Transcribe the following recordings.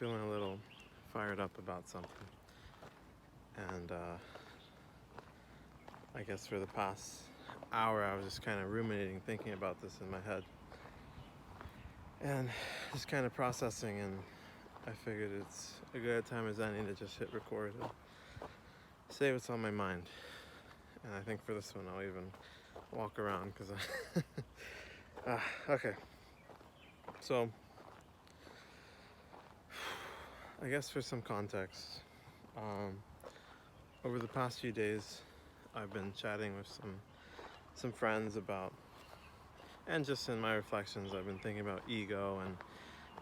feeling a little fired up about something. And I guess for the past hour, I was just kind of ruminating, thinking about this in my head. And just kind of processing, and I figured it's a good time as any to just hit record and say what's on my mind. And I think for this one, I'll even walk around because okay. So, I guess for some context, over the past few days, I've been chatting with some friends about, and just in my reflections, I've been thinking about ego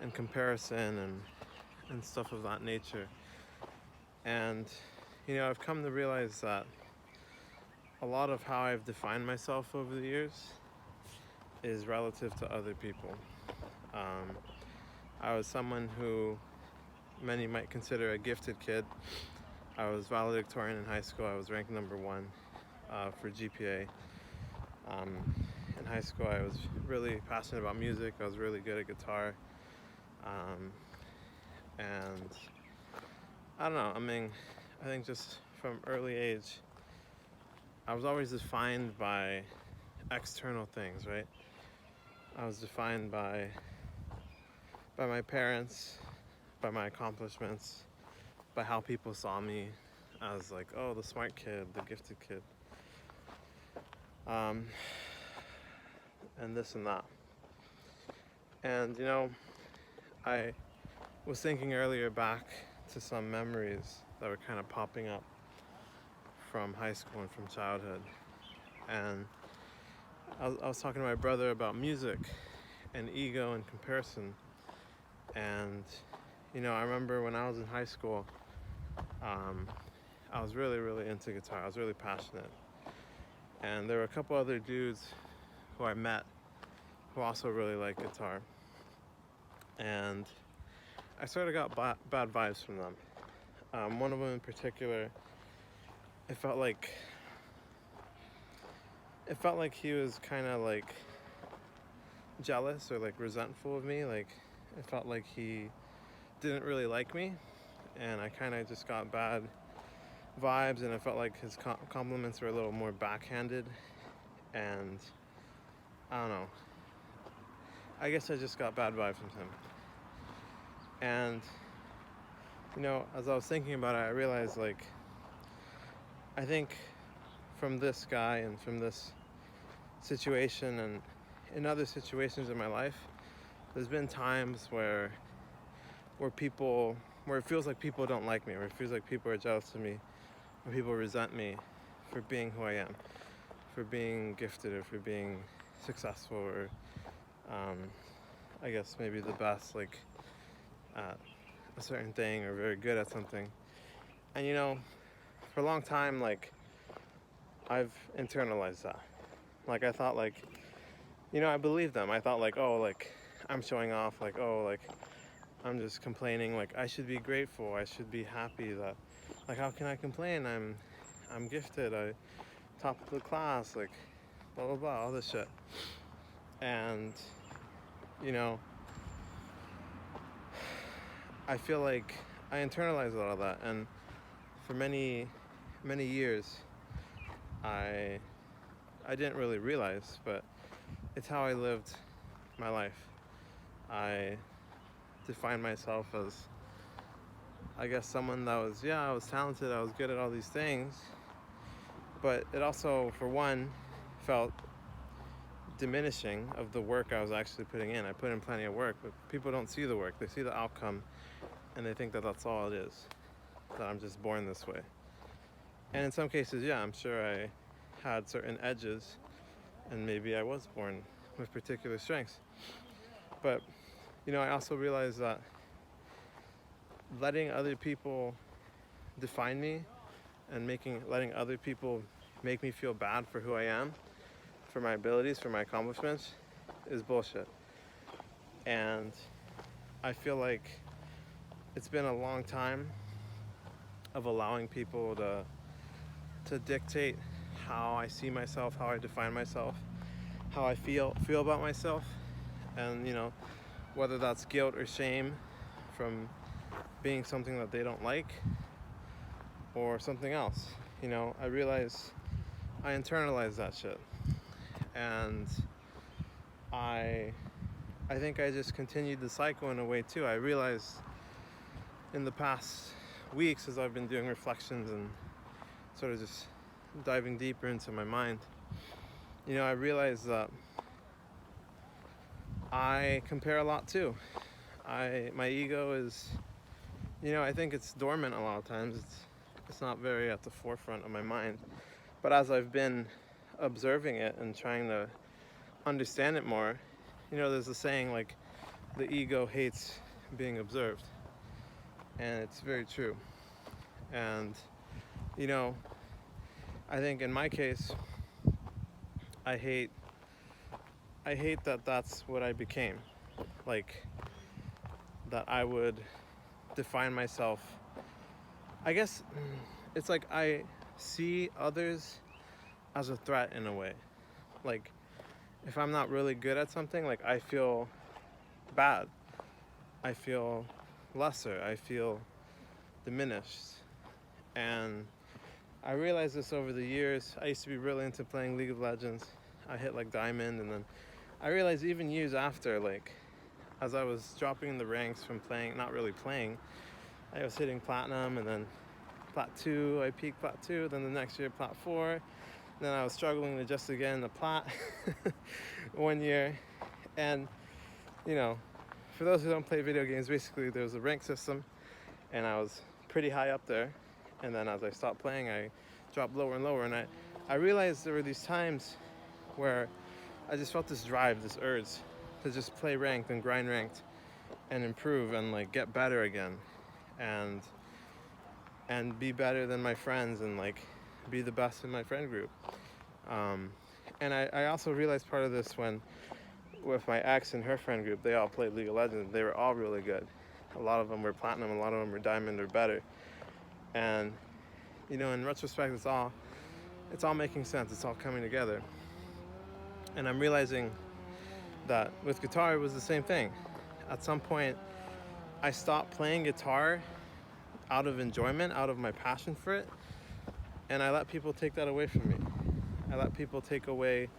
and comparison and stuff of that nature. And I've come to realize that a lot of how I've defined myself over the years is relative to other people. I was someone who many might consider a gifted kid. I was valedictorian in high school. I was ranked number 1 for GPA. In high school, I was really passionate about music. I was really good at guitar. And I don't know, I think just from early age, I was always defined by external things, right? I was defined by my parents, by my accomplishments, by how people saw me as like, oh, the smart kid, the gifted kid, and this and that. And I was thinking earlier back to some memories that were kind of popping up from high school and from childhood. And I was talking to my brother about music and ego and comparison. And I remember when I was in high school, I was really, really into guitar. I was really passionate. And there were a couple other dudes who I met who also really liked guitar. And I sort of got bad vibes from them. One of them in particular, it felt like he was kind of like jealous or like resentful of me. Like it felt like he didn't really like me, and I kind of just got bad vibes, and I felt like his compliments were a little more backhanded, and I don't know, I guess I just got bad vibes from him. And as I was thinking about it, I realized, like, I think from this guy and from this situation and in other situations in my life, there's been times where it feels like people don't like me, where it feels like people are jealous of me, or people resent me for being who I am, for being gifted, or for being successful, or I guess maybe the best, like at a certain thing, or very good at something. And for a long time, like, I've internalized that. Like, I thought, like, I believed them. I thought, like, oh, like, I'm showing off, like, oh, like, I'm just complaining, like, I should be grateful, I should be happy that, like, how can I complain? I'm gifted, I top of the class, like, blah, blah, blah, all this shit. And, I feel like I internalized a lot of that, and for many, many years, I didn't really realize, but it's how I lived my life. I defined myself as, I guess, someone that was, I was talented, I was good at all these things, but it also, for one, felt diminishing of the work I was actually putting in. I put in plenty of work, but people don't see the work. They see the outcome, and they think that that's all it is, that I'm just born this way. And in some cases, I'm sure I had certain edges, and maybe I was born with particular strengths. But, I also realized that letting other people define me and letting other people make me feel bad for who I am, for my abilities, for my accomplishments, is bullshit. And I feel like it's been a long time of allowing people to dictate how I see myself, how I define myself, how I feel about myself, and whether that's guilt or shame from being something that they don't like or something else. I realize I internalize that shit. And I think I just continued the cycle in a way too. I realized in the past weeks, as I've been doing reflections and sort of just diving deeper into my mind, I realized that I compare a lot too. My ego is, I think it's dormant a lot of times. It's not very at the forefront of my mind. But as I've been observing it and trying to understand it more, there's a saying like, the ego hates being observed. And it's very true. And, I think in my case, I hate that that's what I became. Like, that I would define myself. I guess it's like I see others as a threat in a way. Like, if I'm not really good at something, like, I feel bad. I feel lesser. I feel diminished. And I realized this over the years. I used to be really into playing League of Legends. I hit like Diamond, and then I realized even years after, like, as I was dropping in the ranks from playing, not really playing, I was hitting Platinum, and then Plat 2, I peaked Plat 2, then the next year Plat 4, then I was struggling to just again the Plat one year. And, for those who don't play video games, basically there was a rank system, and I was pretty high up there. And then as I stopped playing, I dropped lower and lower. And I realized there were these times where I just felt this drive, this urge to just play ranked and grind ranked and improve and like get better again and be better than my friends and like be the best in my friend group. And I also realized part of this when with my ex and her friend group, they all played League of Legends. They were all really good. A lot of them were Platinum, a lot of them were Diamond or better. And, in retrospect, it's all making sense. It's all coming together. And I'm realizing that with guitar, it was the same thing. At some point, I stopped playing guitar out of enjoyment, out of my passion for it. And I let people take that away from me. I let people take away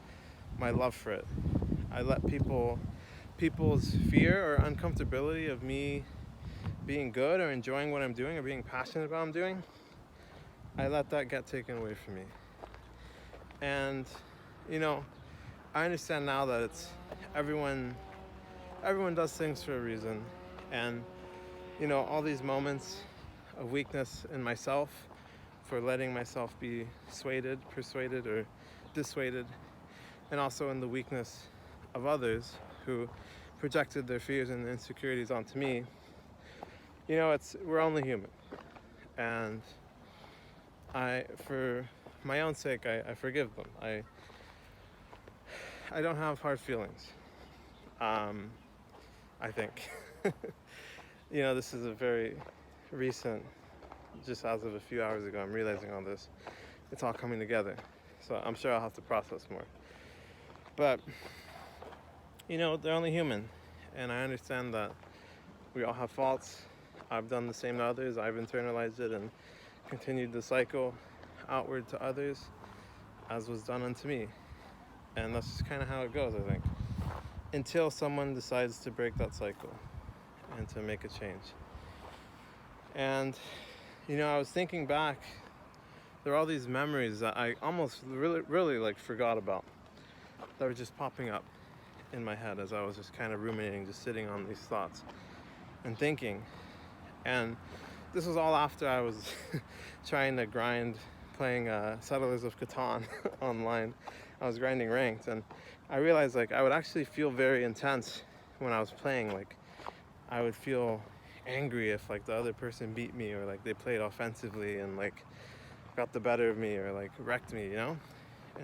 my love for it. I let people's fear or uncomfortability of me being good or enjoying what I'm doing or being passionate about what I'm doing, I let that get taken away from me. And, I understand now that it's everyone does things for a reason. And, all these moments of weakness in myself for letting myself be persuaded, or dissuaded, and also in the weakness of others who projected their fears and insecurities onto me. We're only human, and for my own sake, I forgive them. I don't have hard feelings. I think, this is a very recent, just as of a few hours ago, I'm realizing all this. It's all coming together, so I'm sure I'll have to process more. But, they're only human, and I understand that we all have faults. I've done the same to others. I've internalized it and continued the cycle outward to others as was done unto me. And that's just kind of how it goes, I think. Until someone decides to break that cycle and to make a change. And, I was thinking back, there are all these memories that I almost really like forgot about that were just popping up in my head as I was just kind of ruminating, just sitting on these thoughts and thinking. And this was all after I was trying to grind, playing Settlers of Catan online. I was grinding ranked, and I realized like I would actually feel very intense when I was playing. Like I would feel angry if like the other person beat me, or like they played offensively and like got the better of me, or like wrecked me, And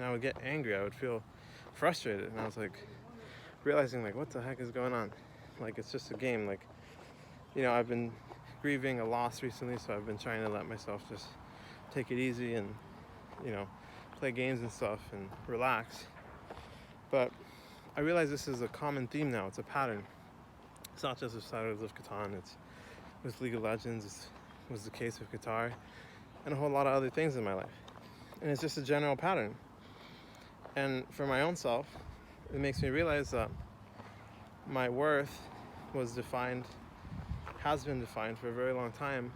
I would get angry. I would feel frustrated, and I was like realizing like, what the heck is going on? Like, it's just a game. Like, I've been grieving a loss recently, so I've been trying to let myself just take it easy and play games and stuff and relax. But I realize this is a common theme now. It's a pattern. It's not just with Settlers of Catan. It's with League of Legends, was the case with guitar, and a whole lot of other things in my life. And it's just a general pattern. And for my own self, it makes me realize that my worth has been defined for a very long time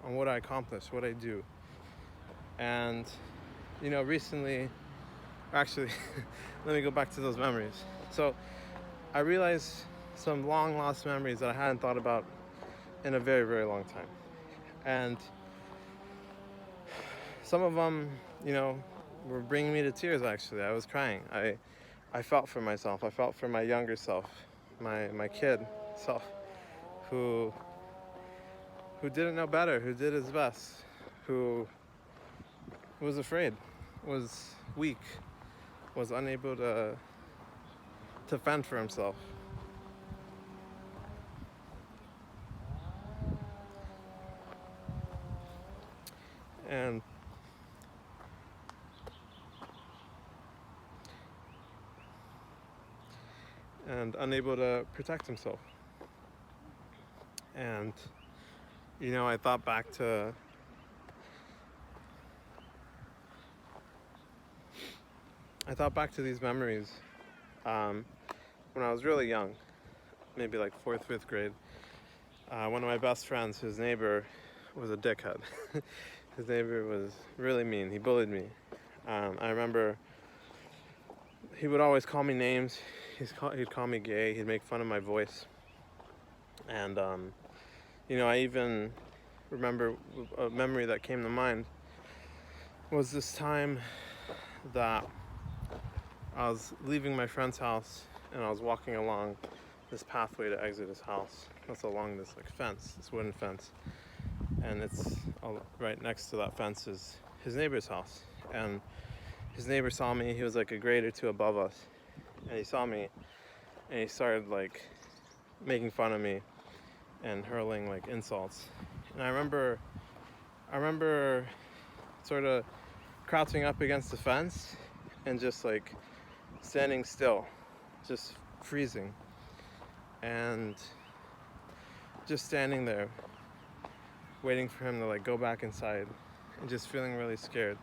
on what I accomplish, what I do. And, recently, actually, let me go back to those memories. So I realized some long lost memories that I hadn't thought about in a very, very long time. And some of them, were bringing me to tears, actually. I was crying. I felt for myself. I felt for my younger self, my kid self, who didn't know better, who did his best, who was afraid, was weak, was unable to fend for himself. And unable to protect himself. And I thought back to these memories when I was really young, maybe like 4th, 5th grade. One of my best friends, his neighbor, was a dickhead. His neighbor was really mean. He bullied me. I remember he would always call me names. He'd call me gay. He'd make fun of my voice. And, I even remember a memory that came to mind was this time that I was leaving my friend's house and I was walking along this pathway to exit his house. That's along this fence, this wooden fence. And it's right next to that fence is his neighbor's house. And his neighbor saw me. He was like a grade or two above us. And he saw me and he started making fun of me and hurling insults. And I remember sort of crouching up against the fence and just standing still, just freezing, and just standing there waiting for him to go back inside, and just feeling really scared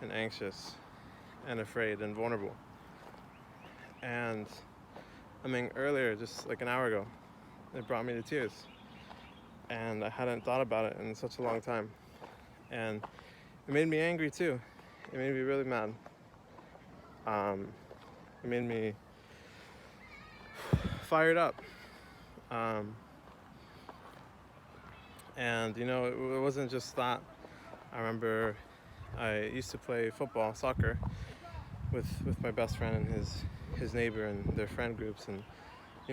and anxious and afraid and vulnerable. And earlier, just an hour ago, it brought me to tears, and I hadn't thought about it in such a long time. And it made me angry too. It made me really mad. It made me fired up. And it wasn't just that. I remember I used to play football, soccer, with my best friend and his neighbor and their friend groups. And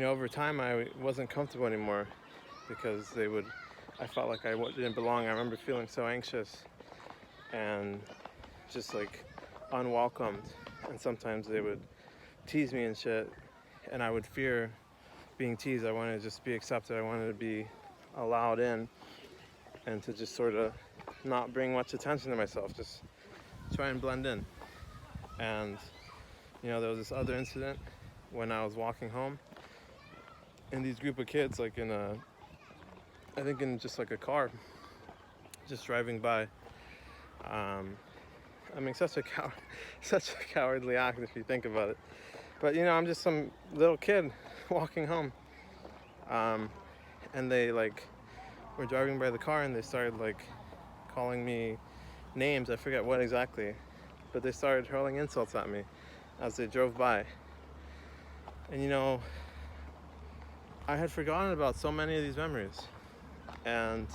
over time I wasn't comfortable anymore because I felt like I didn't belong. I remember feeling so anxious and just unwelcomed. And sometimes they would tease me and shit, and I would fear being teased. I wanted to just be accepted. I wanted to be allowed in and to just sort of not bring much attention to myself, just try and blend in. And there was this other incident when I was walking home, and these group of kids I think in just a car, just driving by. Such a cowardly act if you think about it. But I'm just some little kid walking home, and they were driving by the car and they started calling me names. I forget what exactly, but they started hurling insults at me as they drove by. And I had forgotten about so many of these memories, and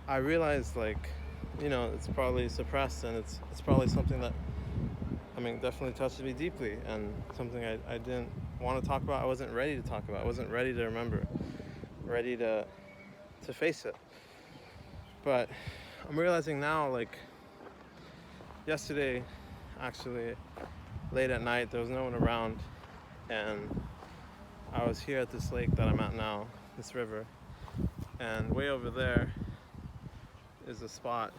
I realized it's probably suppressed, and it's probably something that definitely touched me deeply, and something I didn't want to talk about. I wasn't ready to talk about. I wasn't ready to remember, ready to face it. But I'm realizing now, yesterday, actually, late at night, there was no one around, and I was here at this lake that I'm at now, this river, and way over there is a spot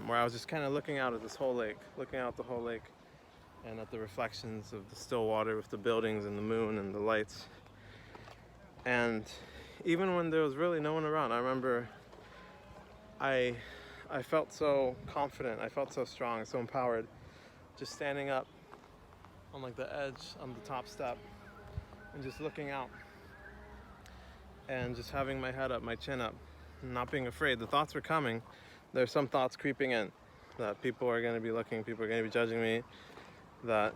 where I was just kind of looking out at the whole lake, and at the reflections of the still water with the buildings and the moon and the lights. And even when there was really no one around, I remember I I felt so confident, I felt so strong, so empowered, just standing up on like the edge on the top step and just looking out and just having my head up, my chin up, not being afraid. The thoughts were coming. There's some thoughts creeping in that people are going to be looking, people are going to be judging me, that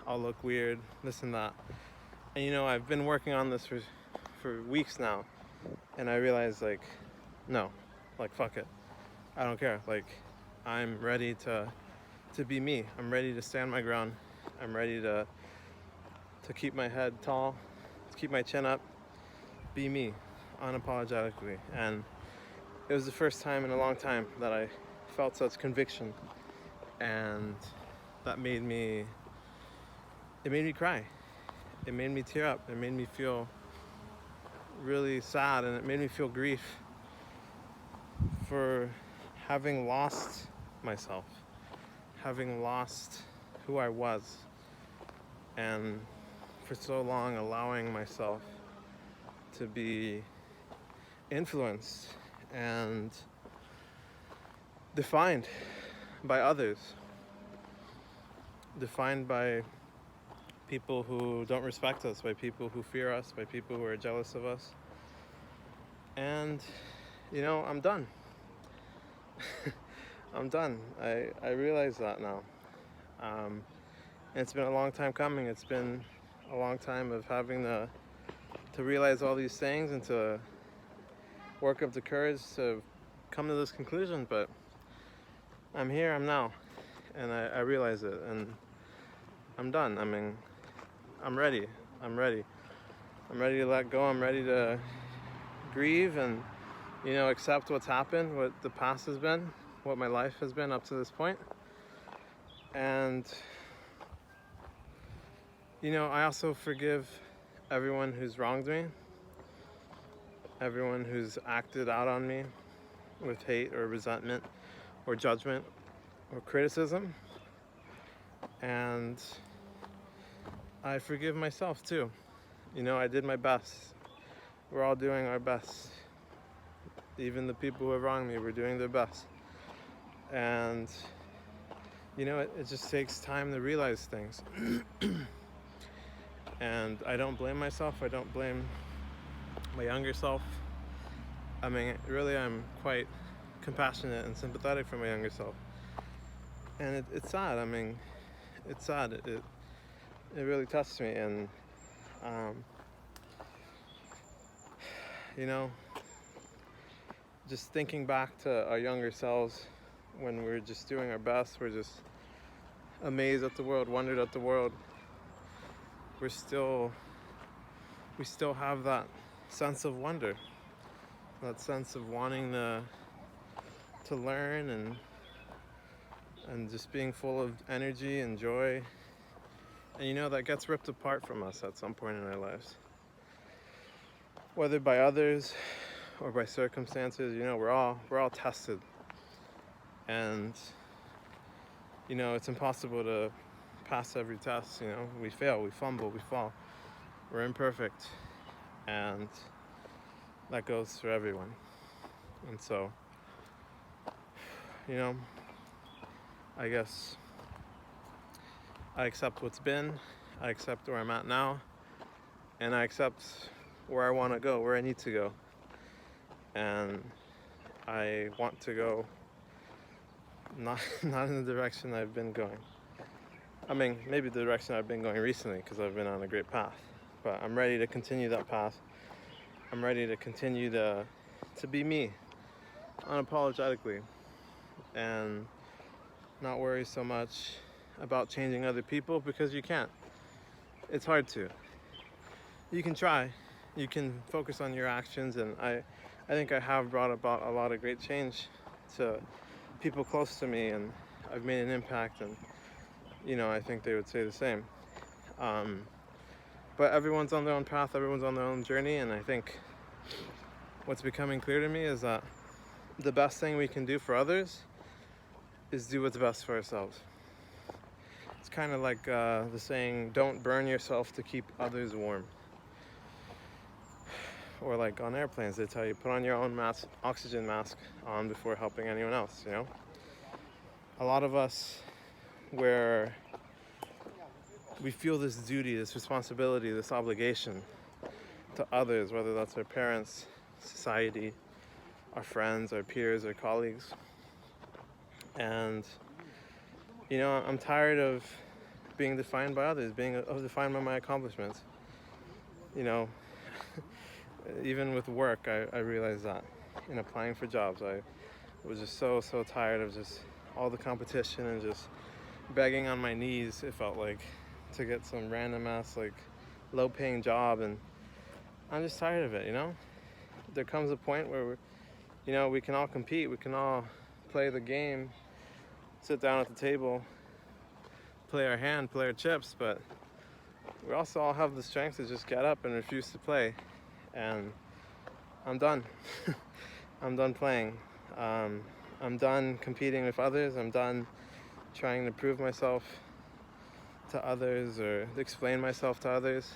I'll look weird, this and that. And you know, I've been working on this for weeks now, and I realized, like, no, like, fuck it. I don't care. Like, I'm ready to be me. I'm ready to stand my ground. I'm ready to keep my head tall, to keep my chin up, be me, unapologetically. And it was the first time in a long time that I felt such conviction, and that made me cry. It made me tear up. It made me feel really sad, and it made me feel grief for having lost myself, having lost who I was, and for so long allowing myself to be influenced and defined by others, defined by people who don't respect us, by people who fear us, by people who are jealous of us. And, you know, I'm done. I'm done. I realize that now. And it's been a long time coming. It's been a long time of having to realize all these things and to work up the courage to come to this conclusion. But I'm here, I'm now, and I realize it, and I'm done. I mean, I'm ready. I'm ready to let go. I'm ready to grieve and, you know, accept what's happened, what the past has been, what my life has been up to this point. And, you know, I also forgive everyone who's wronged me, everyone who's acted out on me with hate or resentment or judgment or criticism. And I forgive myself too. You know, I did my best. We're all doing our best. Even the people who have wronged me, we're doing their best. And, you know, it just takes time to realize things. And I don't blame myself. I don't blame my younger self. I mean, really, I'm quite compassionate and sympathetic for my younger self. And it's sad. I mean, it's sad. It really touched me. And, you know, just thinking back to our younger selves when we're just doing our best, we're just amazed at the world, wondered at the world. We still have that sense of wonder, that sense of wanting to learn and just being full of energy and joy. And you know, that gets ripped apart from us at some point in our lives, whether by others or by circumstances. You know, we're all tested, and you know, it's impossible to pass every test. You know, we fail, we fumble, we fall, we're imperfect, and that goes for everyone. And so, you know, I guess I accept what's been, I accept where I'm at now, and I accept where I want to go, where I need to go. And I want to go not in the direction I've been going. I mean, maybe the direction I've been going recently, because I've been on a great path. But I'm ready to continue that path. I'm ready to continue to be me, unapologetically, and not worry so much about changing other people, because you can't. It's hard to. You can try. You can focus on your actions, and I think I have brought about a lot of great change to people close to me, and I've made an impact, and you know, I think they would say the same. But everyone's on their own path, everyone's on their own journey, and I think what's becoming clear to me is that the best thing we can do for others is do what's best for ourselves. It's kind of like the saying, don't burn yourself to keep others warm. Or like on airplanes, they tell you put on your own mask, oxygen mask on before helping anyone else, you know? A lot of us, where we feel this duty, this responsibility, this obligation to others, whether that's our parents, society, our friends, our peers, our colleagues. And, you know, I'm tired of being defined by others, being defined by my accomplishments. You know, even with work, I realized that in applying for jobs, I was just so tired of just all the competition and just begging on my knees, it felt like, to get some random ass, like, low-paying job. And I'm just tired of it, you know? There comes a point where, you know, we can all compete, we can all play the game, sit down at the table, play our hand, play our chips, but we also all have the strength to just get up and refuse to play. And I'm done. I'm done playing. I'm done competing with others. I'm done trying to prove myself to others or explain myself to others.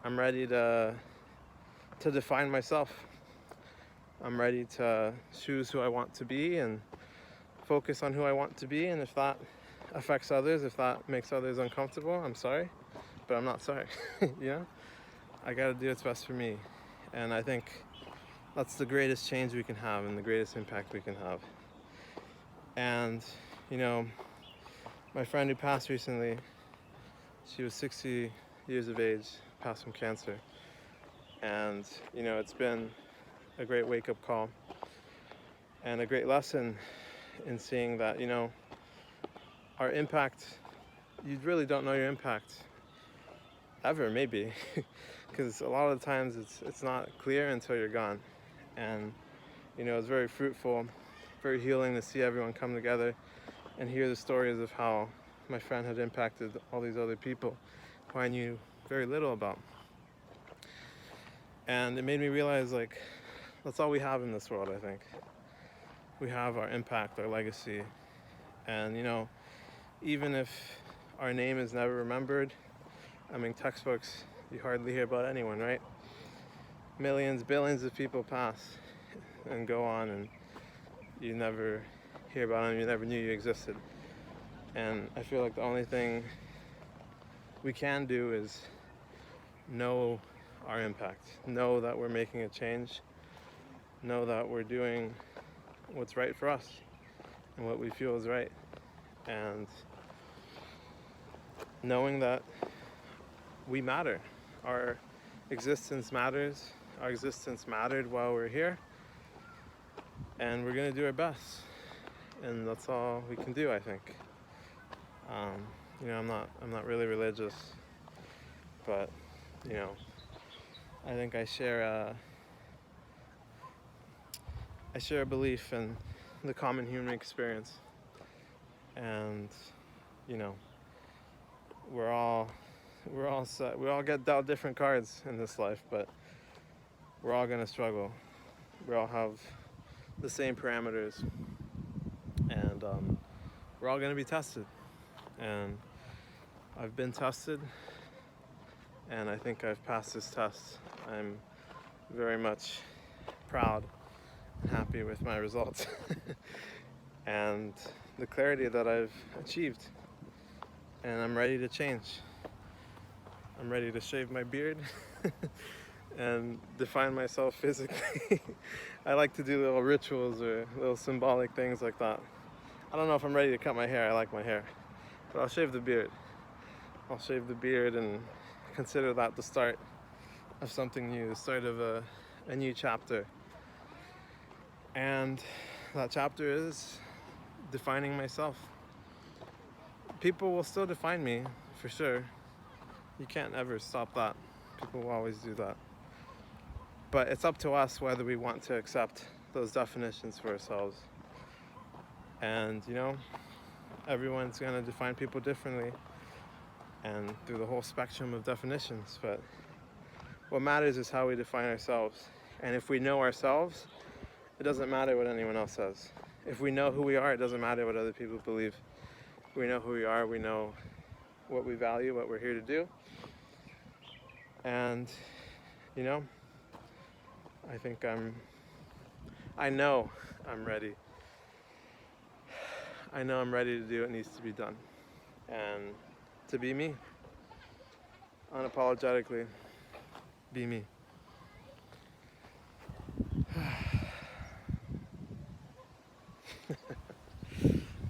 I'm ready to define myself. I'm ready to choose who I want to be and focus on who I want to be. And if that affects others, if that makes others uncomfortable, I'm sorry, but I'm not sorry. You know, I gotta do what's best for me. And I think that's the greatest change we can have and the greatest impact we can have. And, you know, my friend who passed recently, she was 60 years of age, passed from cancer. And, you know, it's been a great wake-up call and a great lesson in seeing that, you know, our impact, you really don't know your impact ever, maybe, because a lot of the times it's not clear until you're gone. And, you know, it's very fruitful, very healing to see everyone come together and hear the stories of how my friend had impacted all these other people who I knew very little about. And it made me realize, like, that's all we have in this world, I think. We have our impact, our legacy. And, you know, even if our name is never remembered, I mean, textbooks, you hardly hear about anyone, right? Millions, billions of people pass and go on, and you never hear about them, you never knew you existed. And I feel like the only thing we can do is know our impact, know that we're making a change, know that we're doing what's right for us and what we feel is right. And knowing that we matter, our existence matters, our existence mattered while we're here, and we're gonna do our best. And that's all we can do, I think. You know, I'm not really religious, but, you know, I think I share a belief in the common human experience. And, you know, we all get dealt different cards in this life, but we're all gonna struggle. We all have the same parameters, and we're all gonna be tested. And I've been tested, and I think I've passed this test. I'm very much proud and happy with my results and the clarity that I've achieved. And I'm ready to change. I'm ready to shave my beard and define myself physically. I like to do little rituals or little symbolic things like that. I don't know if I'm ready to cut my hair. I like my hair. But I'll shave the beard. I'll shave the beard and consider that the start of something new, the start of a new chapter. And that chapter is defining myself. People will still define me, for sure. You can't ever stop that. People will always do that. But it's up to us whether we want to accept those definitions for ourselves. And, you know, everyone's going to define people differently and through the whole spectrum of definitions. But what matters is how we define ourselves. And if we know ourselves, it doesn't matter what anyone else says. If we know who we are, it doesn't matter what other people believe. We know who we are, we know what we value, what we're here to do. And, you know, I think I know I'm ready. I know I'm ready to do what needs to be done. And to be me. Unapologetically be me.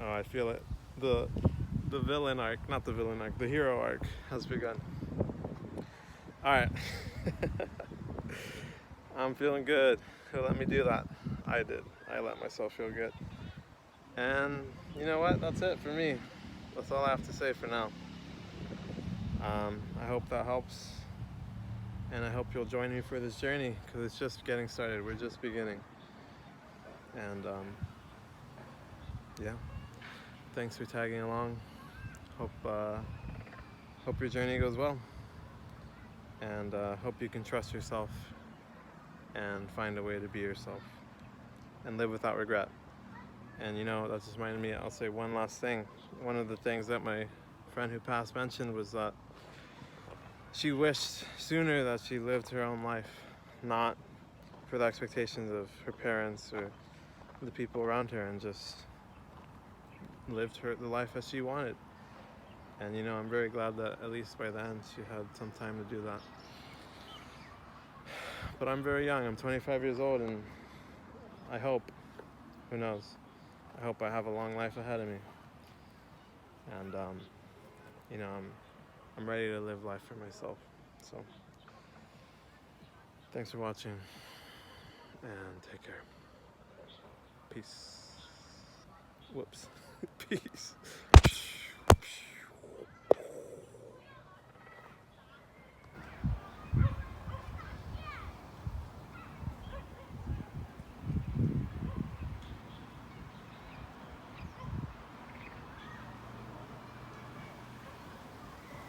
Oh, I feel it. The villain arc, not the villain arc, the hero arc has begun. Alright. I'm feeling good. Who let me do that? I did. I let myself feel good. And you know what? That's it for me. That's all I have to say for now. I hope that helps. And I hope you'll join me for this journey, because it's just getting started. We're just beginning. And yeah. Thanks for tagging along. Hope your journey goes well. And hope you can trust yourself and find a way to be yourself and live without regret. And you know, that just reminded me, I'll say one last thing. One of the things that my friend who passed mentioned was that she wished sooner that she lived her own life, not for the expectations of her parents or the people around her, and just lived the life as she wanted. And you know, I'm very glad that at least by then she had some time to do that. But I'm very young, I'm 25 years old, and I hope, who knows, I hope I have a long life ahead of me. And you know, I'm ready to live life for myself. So thanks for watching, and take care. Peace. Whoops. Peace.